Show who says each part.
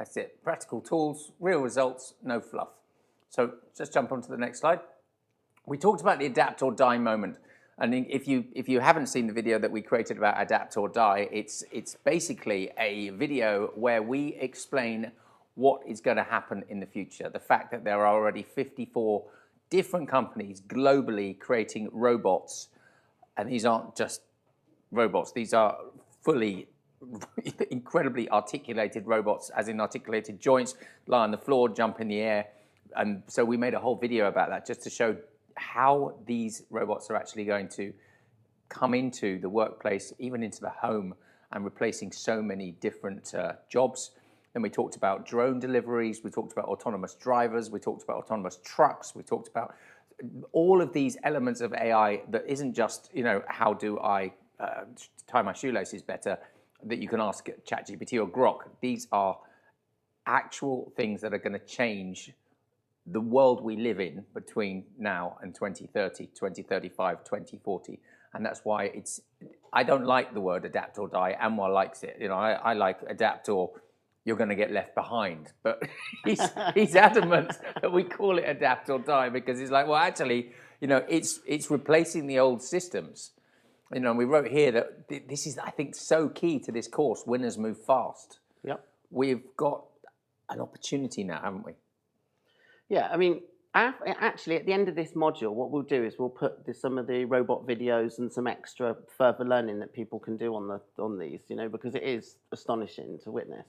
Speaker 1: That's it. Practical tools, real results, no fluff. So just jump on to the next slide. We talked about the adapt or die moment. And if you haven't seen the video that we created about adapt or die, it's basically a video where we explain what is going to happen in the future. The fact that there are already 54 different companies globally creating robots. And these aren't just robots. These are fully incredibly articulated robots, as in articulated joints, lie on the floor, jump in the air. And so we made a whole video about that just to show how these robots are actually going to come into the workplace, even into the home, and replacing so many different jobs. Then we talked about drone deliveries, we talked about autonomous drivers, we talked about autonomous trucks, we talked about all of these elements of AI that isn't just, how do I tie my shoelaces better, that you can ask ChatGPT or Grok. These are actual things that are going to change the world we live in between now and 2030, 2035, 2040. And that's why I don't like the word adapt or die. Anwar likes it. I like adapt or you're going to get left behind. But he's adamant that we call it adapt or die because he's like, well, actually, it's replacing the old systems. We wrote here that this is, I think, so key to this course, Winners Move Fast.
Speaker 2: Yep.
Speaker 1: We've got an opportunity now, haven't we?
Speaker 2: Yeah, I mean, actually, at the end of this module, what we'll do is we'll put some of the robot videos and some extra further learning that people can do on these, because it is astonishing to witness.